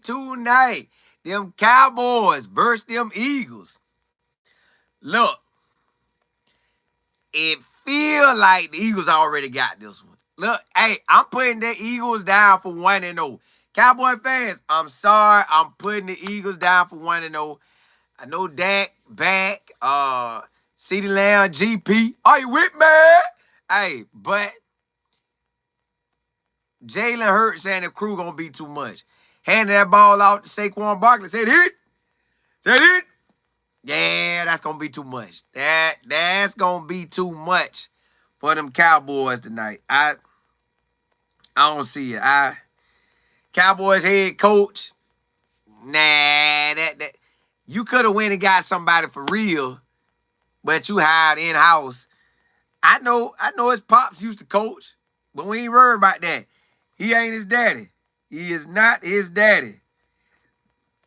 tonight. Them Cowboys versus them Eagles. Look, it feel like the Eagles already got this one. Look, hey, I'm putting the Eagles down for 1-0. Cowboy fans, I'm sorry. I'm putting the Eagles down for 1-0. I know Dak back. Ceedee Lamb, GP. Are you with me? Hey, but Jalen Hurts and the crew gonna be too much. Handing that ball out to Saquon Barkley. Said hit. Said hit. Yeah, that's gonna be too much. That's gonna be too much for them Cowboys tonight. I don't see it. Cowboys head coach. Nah, that you could have went and got somebody for real, but you hired in-house. I know his pops used to coach, but we ain't worried about that. He ain't his daddy. He is not his daddy.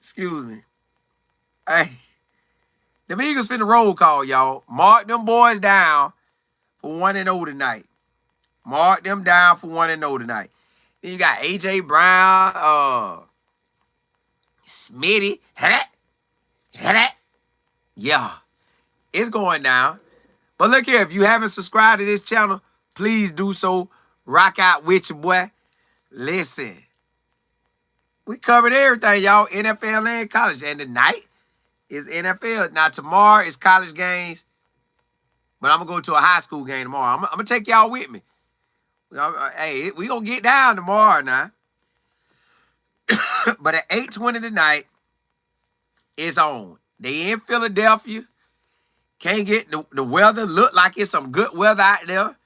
Excuse me. Hey, the Eagles finna roll call, y'all. Mark them boys down for 1-0 tonight. Mark them down for 1-0 tonight. Then you got A.J. Brown, Smitty. Yeah, it's going down. But look here, if you haven't subscribed to this channel, please do so. Rock out with your boy. Listen, we covered everything, y'all. NFL and college. And tonight is NFL. Now, tomorrow is college games. But I'm going to go to a high school game tomorrow. I'm going to take y'all with me. Hey, we going to get down tomorrow now. But at 8:20 tonight, it's on. They in Philadelphia. Can't get the weather. Look like it's some good weather out there.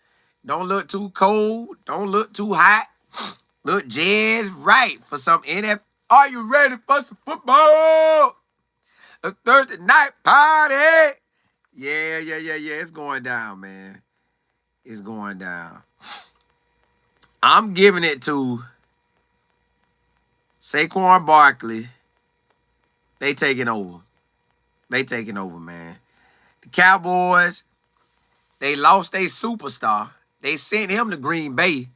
Don't look too cold. Don't look too hot. Look just right for some NFL. Are you ready for some football? A Thursday night party. Yeah. It's going down, man. It's going down. I'm giving it to Saquon Barkley. They taking over. They taking over, man. The Cowboys, they lost their superstar. They sent him to Green Bay.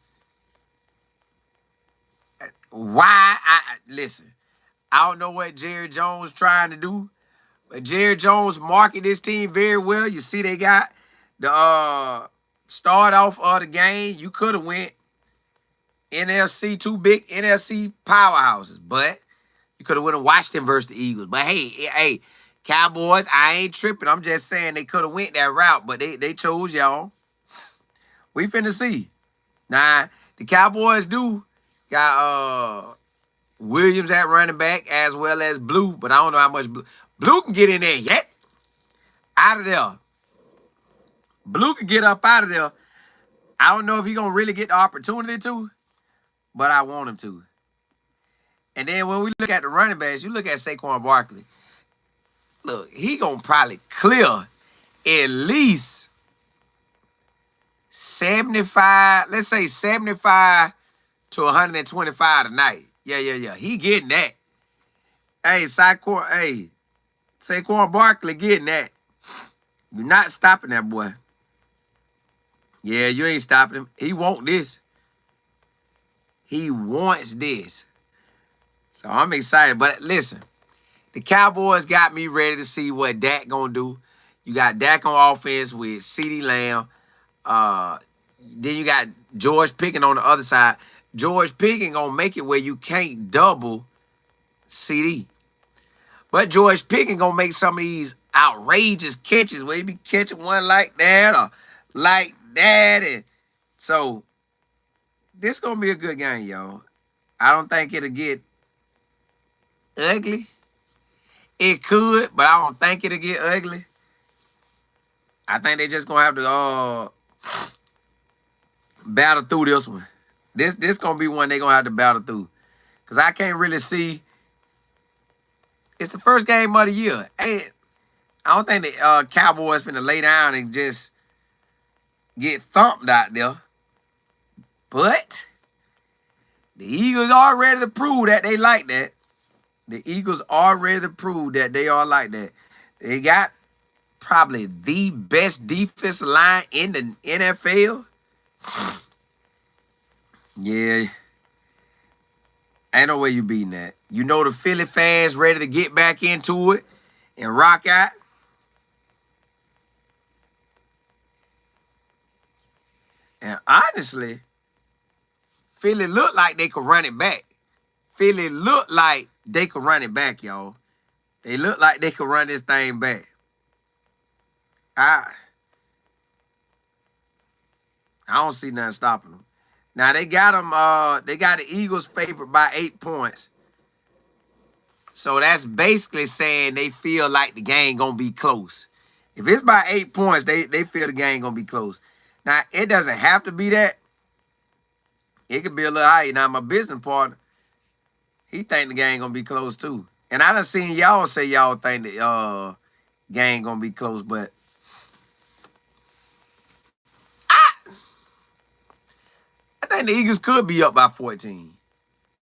Why? Listen, I don't know what Jerry Jones trying to do, but Jerry Jones marketed this team very well. You see, they got the start off of the game. You could have went NFC, two big NFC powerhouses, but you could have went and watched them versus the Eagles. But hey, Cowboys, I ain't tripping. I'm just saying they could have went that route, but they chose y'all. We finna see. Now, the Cowboys do got Williams at running back as well as Blue, but I don't know how much Blue can get in there yet. Out of there. Blue can get up out of there. I don't know if he's going to really get the opportunity to, but I want him to. And then when we look at the running backs, you look at Saquon Barkley. Look, he going to probably clear at least 75, let's say 75 to 125 tonight. Yeah. He getting that. Hey, Saquon Barkley getting that. You're not stopping that boy. Yeah, you ain't stopping him. He want this. He wants this. So I'm excited. But listen, the Cowboys got me ready to see what Dak gonna do. You got Dak on offense with Ceedee Lamb. Then you got George Pickens on the other side. George Pickens gonna make it where you can't double Ceedee. But George Pickens gonna make some of these outrageous catches where he be catching one like that or like that. And so this gonna be a good game, y'all. I don't think it'll get ugly. It could, but I don't think it'll get ugly. I think they just gonna have to battle through this one. This gonna be one they gonna have to battle through. Cause I can't really see. It's the first game of the year. I don't think the Cowboys finna lay down and just get thumped out there. But the Eagles are ready to prove that they like that. The Eagles are ready to prove that they are like that. They got probably the best defensive line in the NFL. Yeah. Ain't no way you beating that. You know the Philly fans ready to get back into it and rock out. And honestly, Philly look like they could run it back. Philly look like they could run it back, y'all. They look like they could run this thing back. I don't see nothing stopping them. Now they got them. They got the Eagles favored by 8 points. So that's basically saying they feel like the game gonna be close. If it's by 8 points, they feel the game gonna be close. Now it doesn't have to be that. It could be a little higher. Now my business partner, he think the game gonna be close too. And I done seen y'all say y'all think the game gonna be close, but I think the Eagles could be up by 14.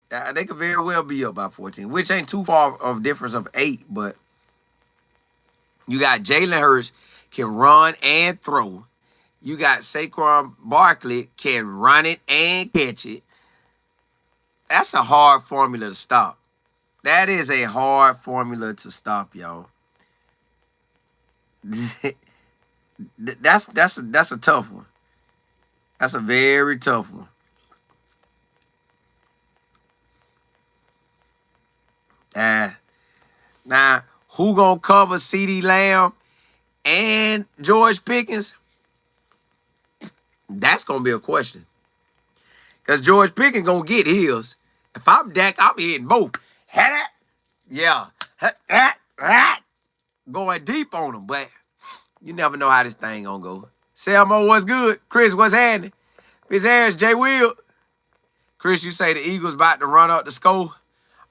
They could very well be up by 14, which ain't too far of a difference of 8, but you got Jalen Hurts can run and throw. You got Saquon Barkley can run it and catch it. That's a hard formula to stop. That is a hard formula to stop, y'all. That's a tough one. That's a very tough one. Now, who gonna cover CeeDee Lamb and George Pickens? That's gonna be a question. Because George Pickens gonna get his. If I'm Dak, I'm hitting both. Yeah. Going deep on him, but you never know how this thing gonna go. Selmo, what's good? Chris, what's happening? Miss Harris, Jay Will. Chris, you say the Eagles about to run up the score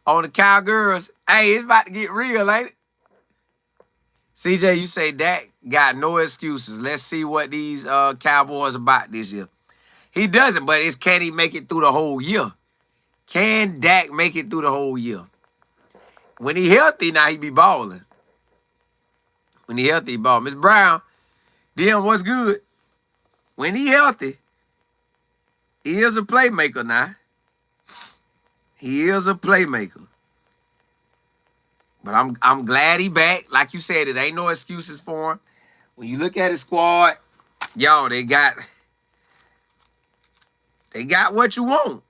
on the Cowgirls. Hey, it's about to get real, ain't it? CJ, you say Dak got no excuses. Let's see what these Cowboys about this year. He doesn't, but it's can he make it through the whole year? Can Dak make it through the whole year? When he healthy, now he be balling. When he healthy, he balling. Miss Brown, DM, what's good? When he healthy, he is a playmaker now. He is a playmaker. But I'm glad he back. Like you said, it ain't no excuses for him. When you look at his squad, y'all, they got what you want.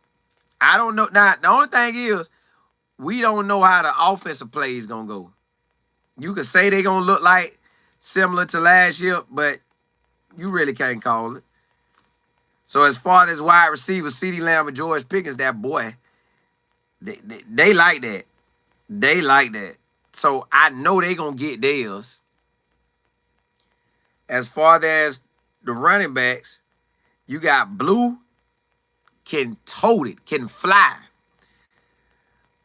I don't know. Now, the only thing is, we don't know how the offensive play is going to go. You could say they're going to look like similar to last year, but you really can't call it. So as far as wide receivers, CeeDee Lamb and George Pickens, that boy, they like that. They like that. So I know they're going to get theirs. As far as the running backs, you got Blue, can tote it, can fly.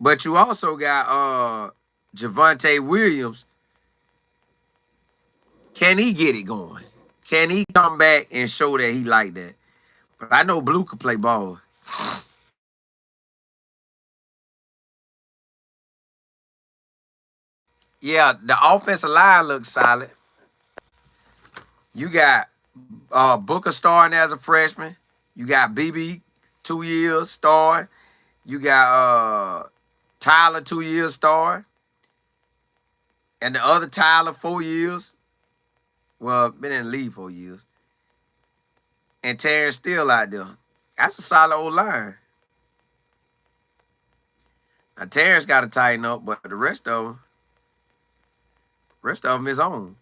But you also got Javonte Williams. Can he get it going? Can he come back and show that he like that? But I know Blue could play ball. Yeah, the offensive line looks solid. You got Booker starting as a freshman. You got BB 2 years starting. You got Tyler 2 years starting. And the other Tyler 4 years. Well, been in the league 4 years. And Terrence still out there. That's a solid old line. Now Terrence got to tighten up, but the rest of them is on.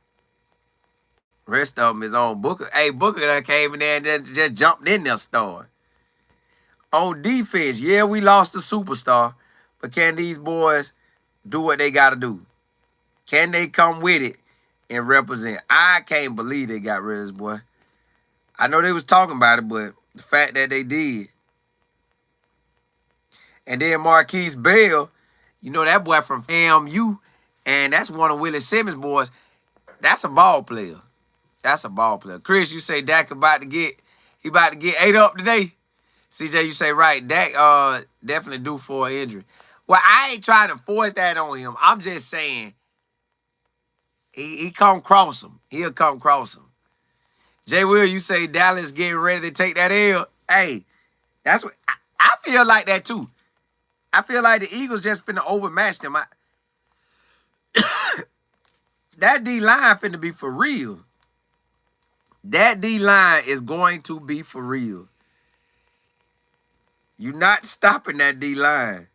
Rest of them is on. Booker, hey, Booker done came in there and just jumped in there starting. On defense, yeah, we lost the superstar, but can these boys do what they got to do? Can they come with it and represent? I can't believe they got rid of this boy. I know they was talking about it, but the fact that they did. And then Marquise Bell, you know that boy from FAMU, and that's one of Willie Simmons' boys. That's a ball player. That's a ball player. Chris, you say Dak about to get 8 up today. CJ, you say right. Dak definitely due for an injury. Well, I ain't trying to force that on him. I'm just saying he come cross him. He'll come cross him. Jay Will, you say Dallas getting ready to take that L. Hey, that's what I feel like that too. I feel like the Eagles just finna overmatch them. That D-line finna be for real. That D-line is going to be for real. You're not stopping that D-line.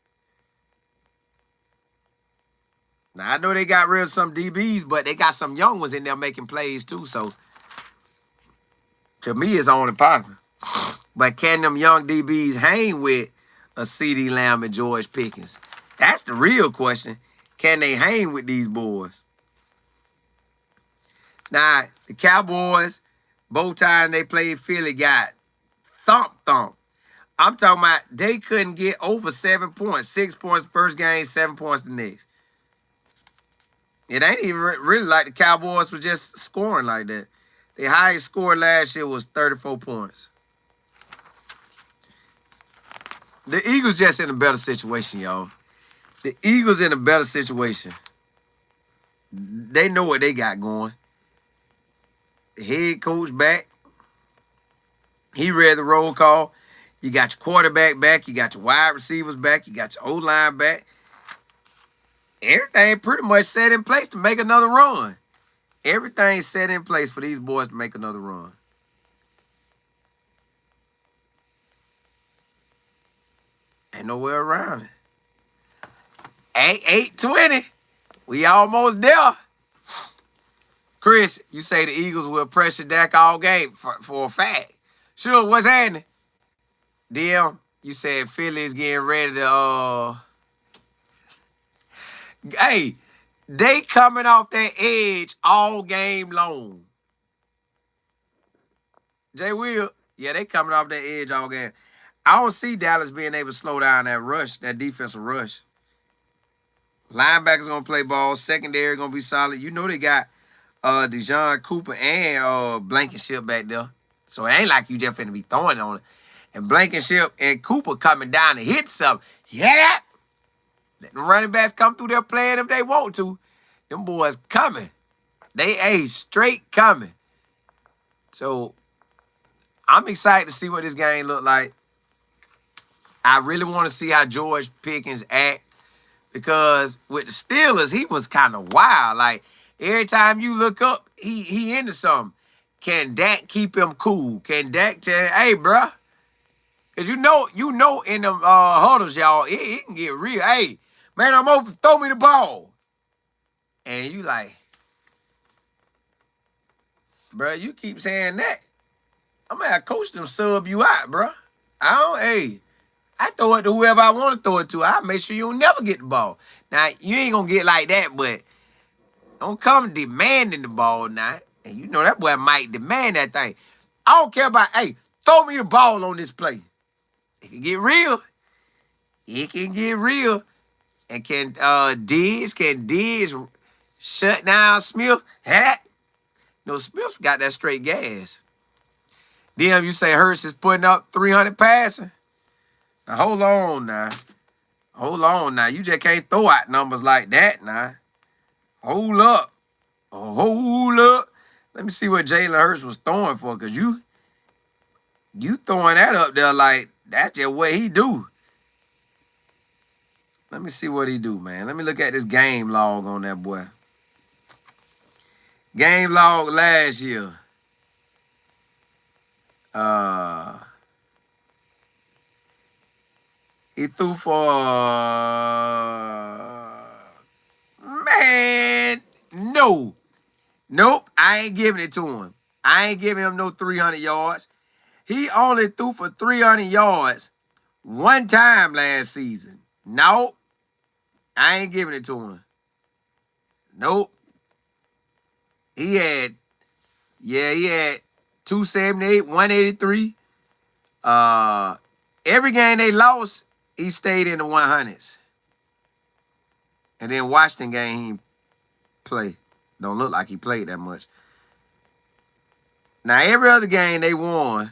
Now, I know they got rid of some DBs, but they got some young ones in there making plays too. So, to me, it's on and popping. But can them young DBs hang with a CeeDee Lamb and George Pickens? That's the real question. Can they hang with these boys? Now, the Cowboys, both times they played Philly, got thump. I'm talking about they couldn't get over 7 points. 6 points first game, 7 points the next. It ain't even really like the Cowboys was just scoring like that. The highest score last year was 34 points. The Eagles just in a better situation, y'all. The Eagles in a better situation. They know what they got going. The head coach back. He read the roll call. You got your quarterback back. You got your wide receivers back. You got your O-line back. Everything pretty much set in place to make another run. Everything's set in place for these boys to make another run. Ain't nowhere around it. 8-20. We almost there. Chris, you say the Eagles will pressure Dak all game for a fact. Sure, what's happening? DM, you said Philly's getting ready to hey, they coming off that edge all game long. Jay Will, yeah, they coming off that edge all game. I don't see Dallas being able to slow down that rush, that defensive rush. Linebackers gonna play ball. Secondary gonna be solid. You know they got Dejon Cooper and Blankenship back there. So it ain't like you just finna be throwing on it. And Blankenship and Cooper coming down to hit something. Yeah, that? Let the running backs come through there playing if they want to. Them boys coming. They straight coming. So I'm excited to see what this game look like. I really want to see how George Pickens act. Because with the Steelers, he was kind of wild. Like, every time you look up, he into something. Can Dak keep him cool? Can Dak tell, hey, bruh? Because you know in them huddles, y'all, it can get real. Hey, man, I'm open. Throw me the ball. And you like, bruh, you keep saying that. I'm going to have coach them sub you out, bruh. I throw it to whoever I want to throw it to. I make sure you don't never get the ball. Now, you ain't going to get like that, but don't come demanding the ball now. And you know that boy might demand that thing. I don't care about, hey, throw me the ball on this play. It can get real. It can get real. And can Diggs shut down Smith? No, Smith's got that straight gas. Then you say Hurts is putting up 300 passing. Now, hold on now. Hold on now. You just can't throw out numbers like that now. Hold up. Hold up. Let me see what Jalen Hurts was throwing for, because you throwing that up there like that's just what he do. Let me see what he do, man. Let me look at this game log on that boy. Game log last year. He threw for, man, no. Nope, I ain't giving it to him. I ain't giving him no 300 yards. He only threw for 300 yards one time last season. Nope, I ain't giving it to him. Nope. He had 278, 183. Every game they lost, he stayed in the 100s. And then Washington game, he played. Don't look like he played that much. Now, every other game they won,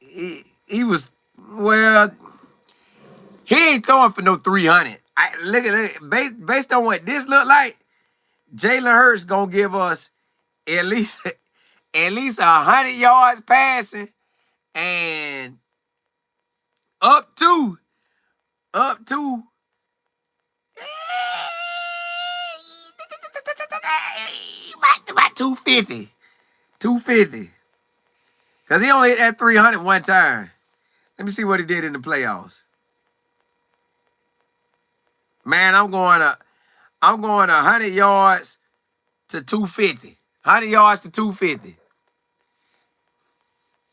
he was, well, he ain't throwing for no 300. Look at it. Based on what this look like, Jalen Hurts going to give us at least 100 yards passing and Up to. About 250. 250. Because he only hit that 300 one time. Let me see what he did in the playoffs. Man, I'm going 100 yards to 250. 100 yards to 250.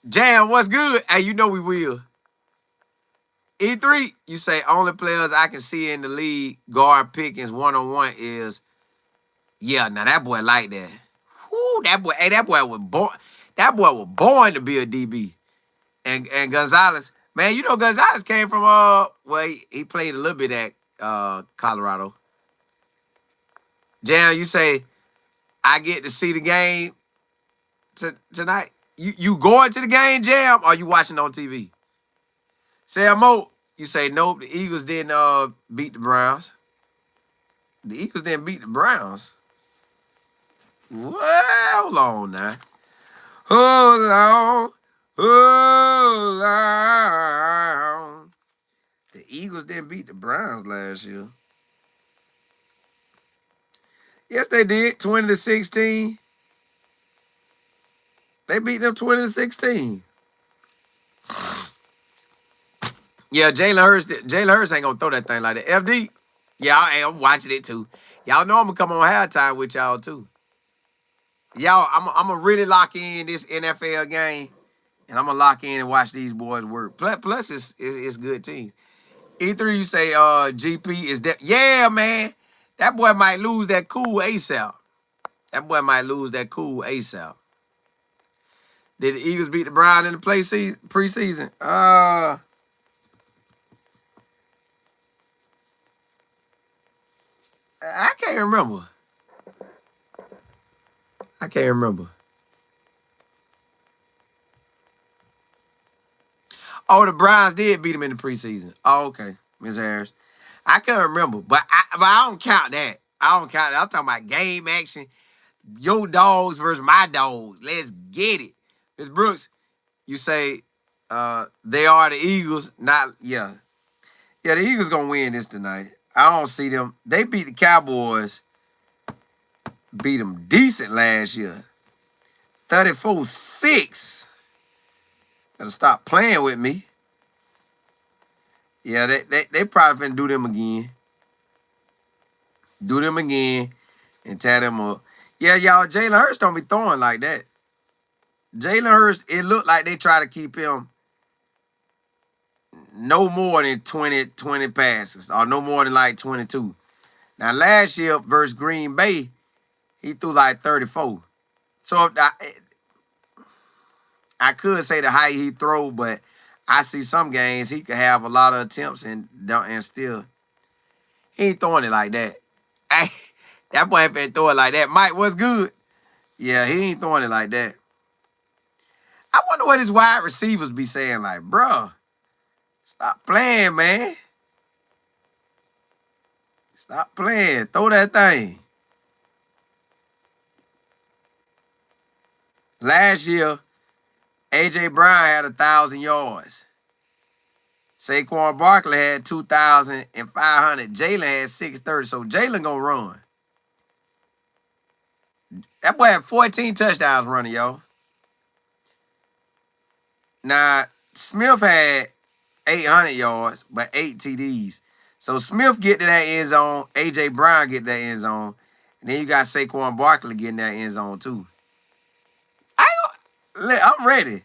Jam, what's good? Hey, you know we will. E3, you say only players I can see in the league guard Pickens one-on-one is, yeah, now that boy like that. Whoo, that boy was born. That boy was born to be a DB. And Gonzalez, man, you know Gonzalez came from well, he played a little bit at Colorado. Jam, you say I get to see the game tonight. You going to the game, Jam, or you watching on TV? Sam Mo, you say nope. The Eagles didn't beat the Browns. The Eagles didn't beat the Browns. Well, hold on now. Hold on. Hold on. The Eagles didn't beat the Browns last year. Yes, they did. 20-16. They beat them 20-16. Yeah, Jalen Hurts ain't gonna throw that thing like that. FD, yeah, I'm watching it too. Y'all know I'm gonna come on halftime with y'all too. Y'all, I'm gonna really lock in this NFL game, and I'm gonna lock in and watch these boys work. Plus it's good teams. E3, you say GP is that? Yeah, man, that boy might lose that cool ASAP. That boy might lose that cool ASAP. Did the Eagles beat the Browns in the preseason? I can't remember. Oh, the Browns did beat them in the preseason. Oh, okay, Ms. Harris. I can't remember, but I don't count that. I'm talking about game action. Your dogs versus my dogs. Let's get it. Ms. Brooks, you say they are the Eagles. Yeah, the Eagles gonna win this tonight. I don't see them. They beat the Cowboys. Beat them decent last year. 34-6. Better stop playing with me. Yeah, they probably finna do them again. Do them again and tear them up. Yeah, y'all, Jalen Hurts don't be throwing like that. Jalen Hurts, it looked like they try to keep him no more than 20 passes or no more than like 22. Now, last year versus Green Bay, he threw like 34. So I could say the height he throw, but I see some games he could have a lot of attempts and still he ain't throwing it like that. That boy ain't finna throw it like that. Mike, what's good? Yeah, he ain't throwing it like that. I wonder what his wide receivers be saying, like, bro, stop playing, man. Stop playing. Throw that thing. Last year, A.J. Brown had 1,000 yards. Saquon Barkley had 2,500. Jalen had 630. So Jalen gonna run. That boy had 14 touchdowns running, y'all. Now, Smith had 800 yards, but 8 TDs. So Smith get to that end zone. A.J. Brown get that end zone. And then you got Saquon Barkley getting that end zone too. I'm ready.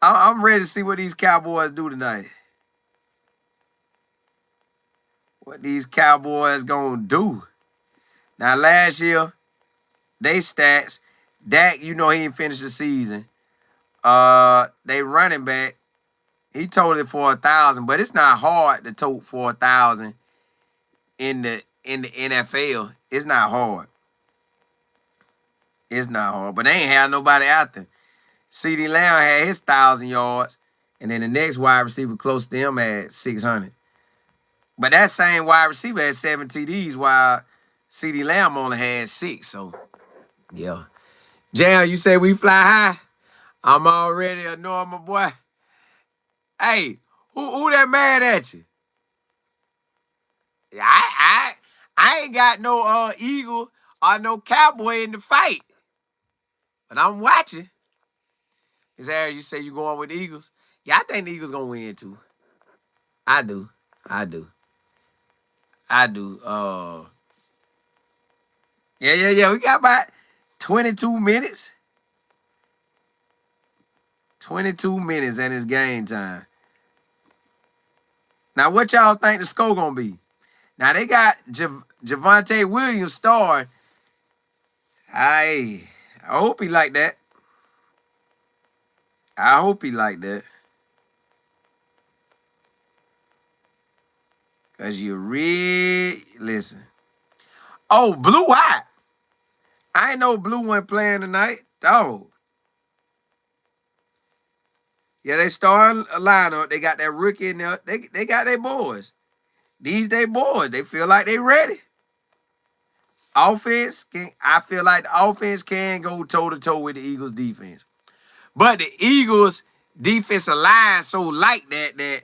I'm ready to see what these Cowboys do tonight. What these Cowboys gonna do. Now, last year, they stats, Dak, you know he didn't finish the season. They running back, he told it for 1,000, but it's not hard to tote for 1,000 in the NFL. It's not hard. It's not hard. But they ain't have nobody out there. Ceedee Lamb had his 1,000 yards, and then the next wide receiver close to him had 600. But that same wide receiver had 7 TDs, while Ceedee Lamb only had 6. So, yeah. Jam, you say we fly high? I'm already a normal boy. Hey, who that mad at you? I ain't got no Eagle or no Cowboy in the fight. But I'm watching. Miss Harris, you say you going with the Eagles? Yeah, I think the Eagles gonna win too. I do. I do. I do. Yeah. We got about 22 minutes. 22 minutes and it's game time. Now, what y'all think the score gonna be? Now they got Javonte Williams starring. I hope he like that. I hope he like that. Cause you really listen. Oh, Blue hot. I ain't know Blue wasn't playing tonight. Dog. Yeah, they starting a lineup. They got that rookie in there. They got their boys. These they boys. They feel like they ready. Offense can. I feel like the offense can go toe to toe with the Eagles defense, but the Eagles defensive line so like that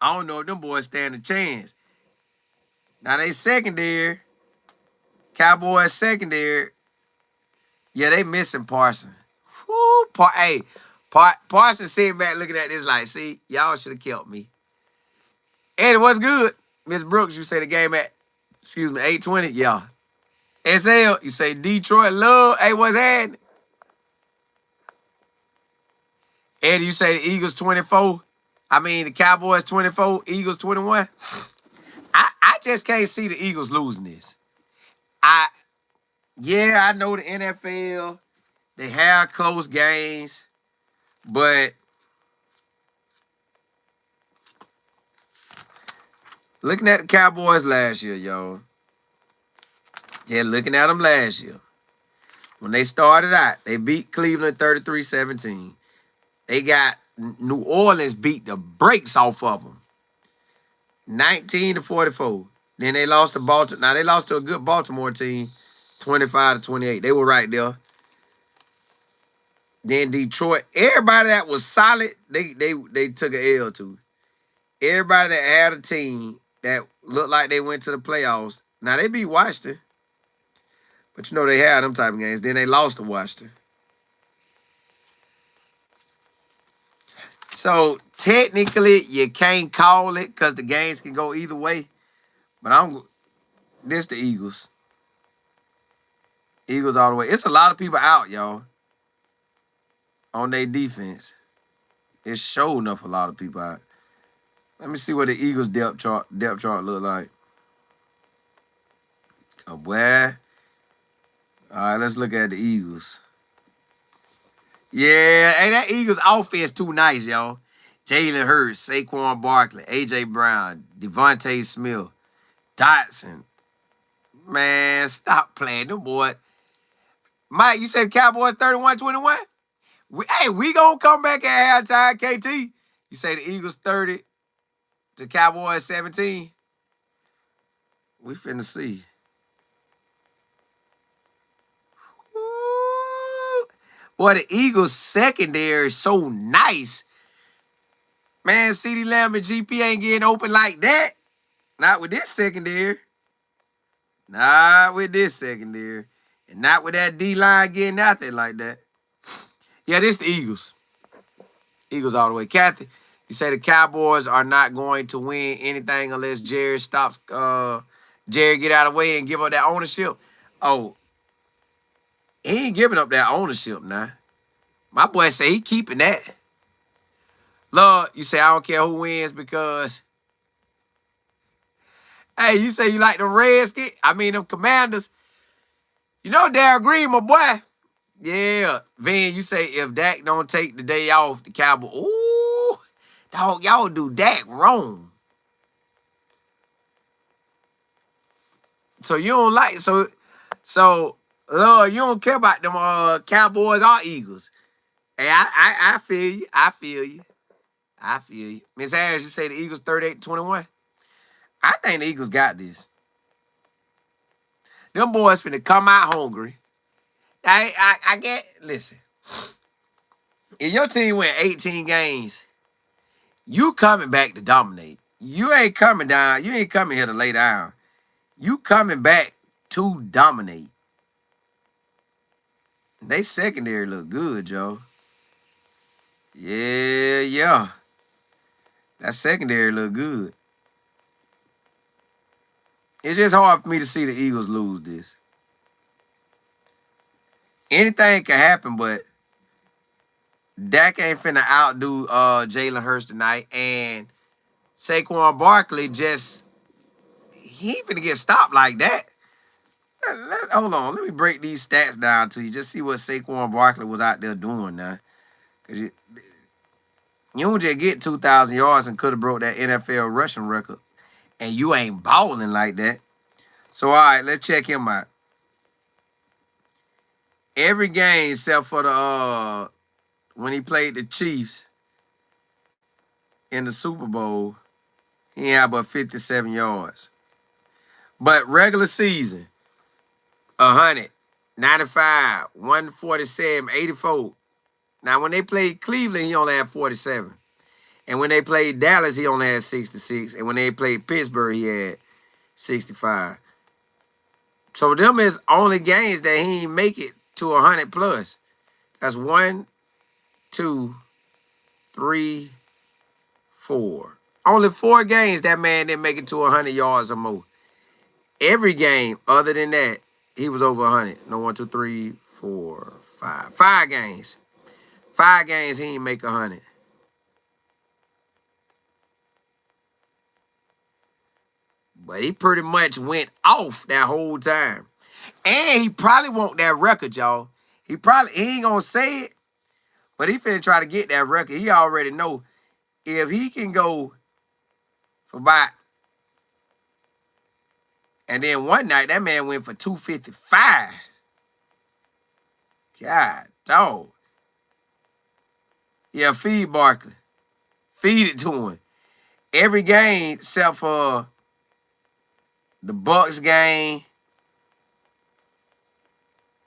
I don't know if them boys stand a chance. Now they secondary, Cowboys secondary. Yeah, they missing Parson. Whoo, Parson sitting back looking at this like, see, y'all should have killed me. And what's good, Miss Brooks? You say the game at, 8:20. Yeah. SL, you say Detroit love. Hey, what's happening? Eddie, you say the Eagles 24. I mean, the Cowboys 24, Eagles 21. I just can't see the Eagles losing this. I know the NFL, they have close games, but looking at the Cowboys last year, yo. Yeah, looking at them last year. When they started out, they beat Cleveland 33-17. They got New Orleans beat the brakes off of them. 19-44. Then they lost to Baltimore. Now, they lost to a good Baltimore team, 25-28. They were right there. Then Detroit, everybody that was solid, they took an L to. Everybody that had a team that looked like they went to the playoffs. Now, they beat Washington. But you know they had them type of games. Then they lost to Washington. So, technically, you can't call it because the games can go either way. But this the Eagles. Eagles all the way. It's a lot of people out, y'all, on their defense. It's sure enough a lot of people out. Let me see what the Eagles depth chart look like. Oh, boy. All right, let's look at the Eagles. Yeah, hey, that Eagles offense too nice, y'all. Jalen Hurts, Saquon Barkley, A.J. Brown, Devonta Smith, Dotson. Man, stop playing them, boy. Mike, you said Cowboys 31-21? We gonna come back at halftime, KT. You say the Eagles 30 to Cowboys 17? We finna see. Ooh. Boy, the Eagles secondary is so nice. Man, CeeDee Lamb and GP ain't getting open like that. Not with this secondary. Not with this secondary. And not with that D-line getting out there like that. Yeah, this the Eagles. Eagles all the way. Kathy, you say the Cowboys are not going to win anything unless Jerry stops, Jerry get out of the way and give up that ownership. Oh, he ain't giving up that ownership now. My boy say he keeping that. Lord, you say I don't care who wins because, hey, you say you like the Redskins? I mean, them Commanders. You know Darryl Green, my boy. Yeah. Van, you say if Dak don't take the day off, the Cowboys, ooh, dog, y'all do Dak wrong. So you don't like, so Lord, you don't care about them Cowboys or Eagles. Hey, I feel you. I feel you. I feel you. Miss Harris, you say the Eagles 38-21? I think the Eagles got this. Them boys finna come out hungry. I get, listen. If your team win 18 games, You coming back to dominate. You ain't coming down. You ain't coming here to lay down. You coming back to dominate. They secondary look good, Joe. Yeah. That secondary look good. It's just hard for me to see the Eagles lose this. Anything can happen, but Dak ain't finna outdo Jalen Hurts tonight. And Saquon Barkley he ain't finna get stopped like that. Hold on. Let me break these stats down to you. Just see what Saquon Barkley was out there doing now. Because you don't just get 2,000 yards and could have broke that NFL rushing record. And you ain't balling like that. So, all right, let's check him out. Every game except for the when he played the Chiefs in the Super Bowl, he had about 57 yards. But regular season, 100, 95, 147, 84. Now, when they played Cleveland, he only had 47. And when they played Dallas, he only had 66. And when they played Pittsburgh, he had 65. So them is only games that he ain't make it to 100 plus. That's 1, 2, 3, 4. Only 4 games that man didn't make it to 100 yards or more. Every game other than that, he was over 100. No, 1, 2, 3, 4, 5. 5 games. 5 games he ain't make 100. But he pretty much went off that whole time. And he probably want that record, y'all. He ain't gonna say it, but he finna try to get that record. He already know if he can go for about, and then one night that man went for 255. God, dog. Yeah, feed Barkley. Feed it to him. Every game except for the Bucks game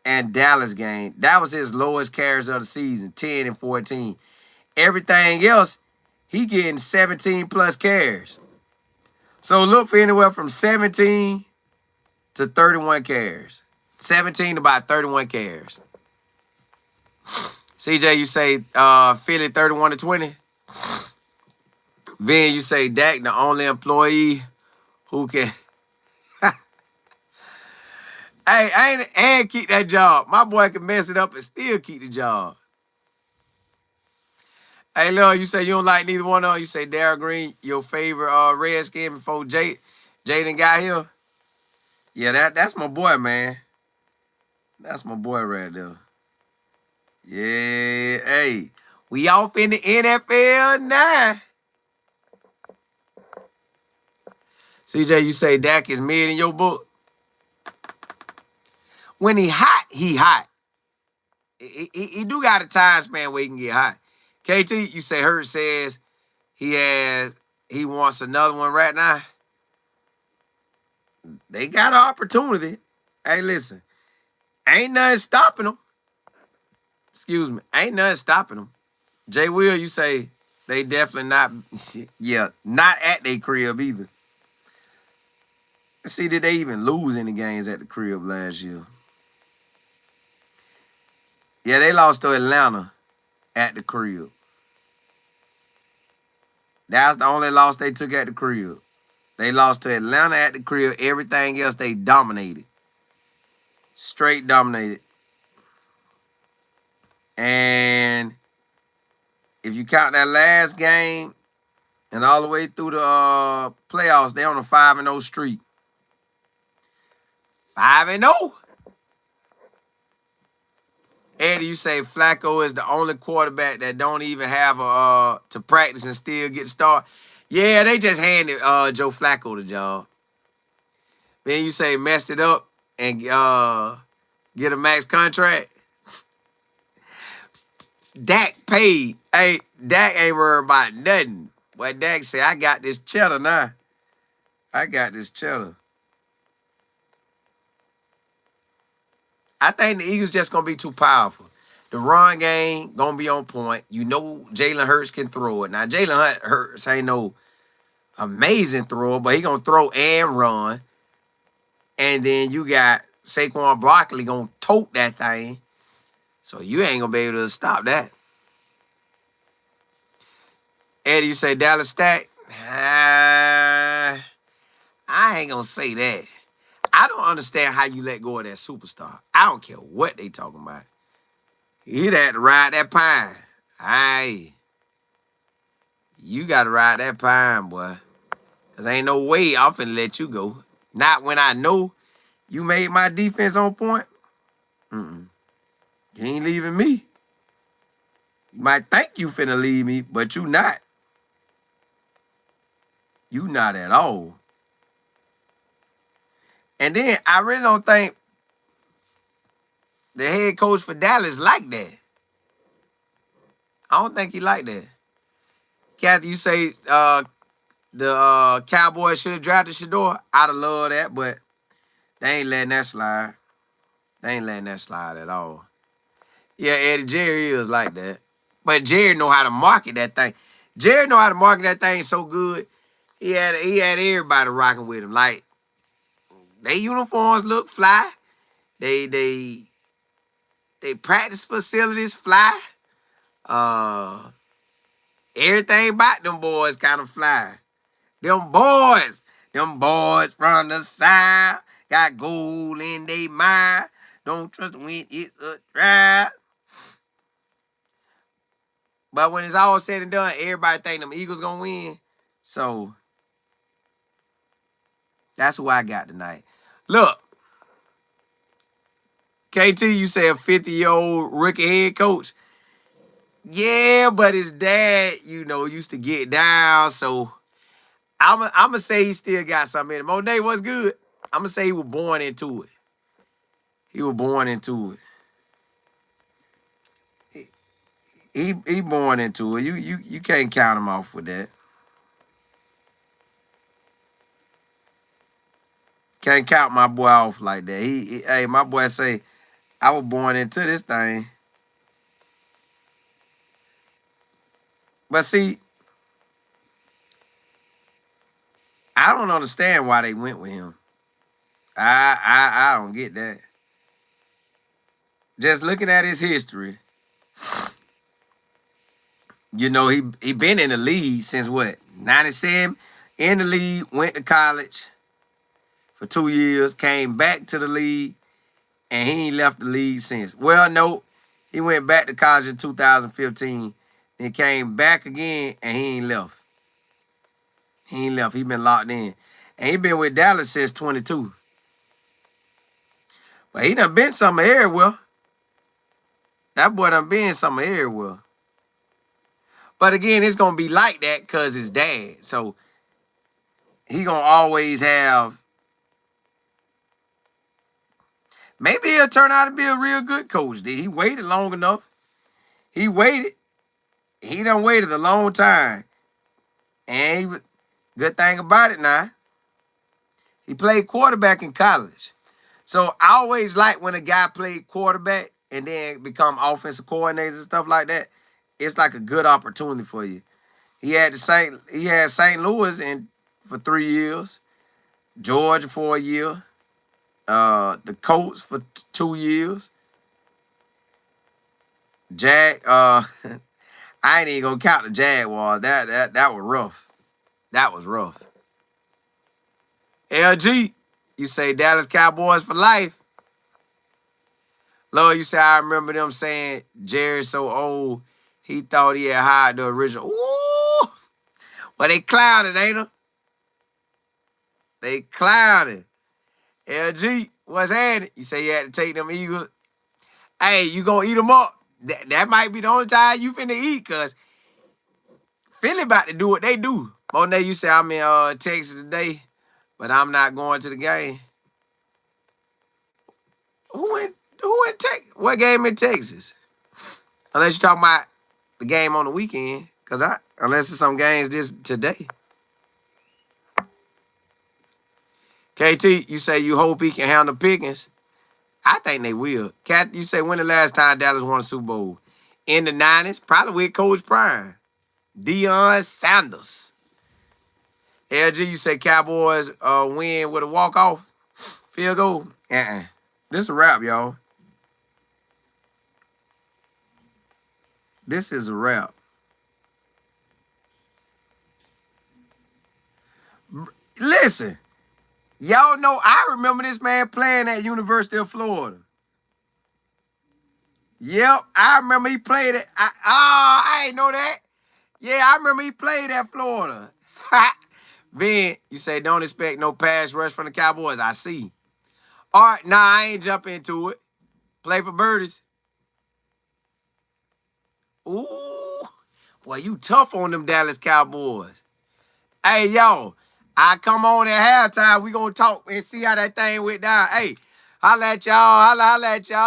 and Dallas game. That was his lowest carries of the season, 10 and 14. Everything else, he getting 17 plus carries. So look for anywhere from 17 to 31 carries. 17 to about 31 carries. CJ, you say Philly 31 to 20. Vin, you say Dak, the only employee who can and keep that job. My boy can mess it up and still keep the job. Hey, Lil, you say you don't like neither one of them. You say Darryl Green, your favorite Redskin before Jaden got here. Yeah, that's my boy, man. That's my boy right there. Yeah, hey, we off in the NFL now. CJ, you say Dak is mid in your book? When he hot, he hot. He do got a time span where he can get hot. KT, you say Hurt says he wants another one right now. They got an opportunity. Hey, listen, ain't nothing stopping them. Excuse me, ain't nothing stopping them. Jay Will, you say they definitely not, yeah, not at their crib either. Let's see, did they even lose any games at the crib last year? Yeah, they lost to Atlanta at the crib. That's the only loss they took at the crib. They lost to Atlanta at the crib. Everything else, they dominated. Straight dominated. And if you count that last game and all the way through the playoffs, they on a 5-0 streak. 5-0. Eddie, you say Flacco is the only quarterback that don't even have to practice and still get started. Yeah, they just handed Joe Flacco the job. Then you say messed it up and get a max contract. Dak paid. Hey, Dak ain't worried about nothing. But Dak said, I got this cheddar now. I got this cheddar. I think the Eagles just going to be too powerful. The run game gonna be on point. You know Jalen Hurts can throw it. Now Jalen Hurts ain't no amazing thrower, but he gonna throw and run. And then you got Saquon Barkley gonna tote that thing. So you ain't gonna be able to stop that. Eddie, you say Dallas stack? I ain't gonna say that. I don't understand how you let go of that superstar. I don't care what they talking about. He'd have to ride that pine. Aye. You gotta ride that pine, boy. Cause ain't no way I'm finna let you go. Not when I know you made my defense on point. You ain't leaving me. You might think you finna leave me, but you not. You not at all. And then I really don't think the head coach for Dallas like that. I don't think he like that. Kathy, you say the Cowboys should have drafted Shador. I'd have loved that, but they ain't letting that slide. They ain't letting that slide at all. Yeah, Eddie, Jerry is like that. But Jerry know how to market that thing. Jerry know how to market that thing so good. He had everybody rocking with him. Like, their uniforms look fly. They practice facilities fly. Everything about them boys kind of fly. Them boys from the side got gold in they mind. Don't trust when it's a trap. But when it's all said and done, everybody think them Eagles gonna win. So that's who I got tonight. Look, KT, you say a 50-year-old rookie head coach. Yeah, but his dad, used to get down. So I'm going to say he still got something in him. Monet, what's good? I'm going to say he was born into it. He was born into it. He born into it. You can't count him off with that. Can't count my boy off like that. Hey, my boy say, I was born into this thing. But see, I don't understand why they went with him. I don't get that. Just looking at his history, he been in the league since what? 97? In the league, went to college for 2 years, came back to the league, and he ain't left the league since. Well, no, he went back to college in 2015, then came back again, and he ain't left. He ain't left. He been locked in. And he been with Dallas since 22. But he done been something everywhere. That boy done been something everywhere. But again, it's going to be like that because his dad. So he going to always have. Maybe he'll turn out to be a real good coach. He waited long enough. He waited. He done waited a long time. And good thing about it now, he played quarterback in college. So I always like when a guy played quarterback and then become offensive coordinators and stuff like that. It's like a good opportunity for you. He had St. Louis for 3 years, Georgia for a year, the Colts for 2 years. I ain't even gonna count the Jaguars. That was rough. That was rough. LG, you say Dallas Cowboys for life. Lord, you say I remember them saying Jerry's so old, he thought he had hired the original. Ooh! Well, they clouded, ain't they? They clouded. LG, what's happening? You say you had to take them Eagles. Hey, you gonna eat them up? That might be the only time you finna eat, because Philly about to do what they do. Monet, you say I'm in Texas today, but I'm not going to the game. Who in Texas? What game in Texas? Unless you're talking about the game on the weekend, unless it's some games today. KT, you say you hope he can handle Pickens. I think they will. Cat, you say when the last time Dallas won a Super Bowl? In the 90s, probably with Coach Prime. Deion Sanders. LG, you say Cowboys win with a walk-off field goal? This is a wrap, y'all. This is a wrap. Listen, y'all know I remember this man playing at University of Florida. Yep, I remember he played it. I ain't know that. Yeah, I remember he played at Florida. Ben, you say don't expect no pass rush from the Cowboys. I see. All right, nah, I ain't jump into it. Play for birdies. Ooh, boy, you tough on them Dallas Cowboys. Hey, yo, I come on at halftime. We gonna talk and see how that thing went down. Hey, holla at y'all. Holla at y'all.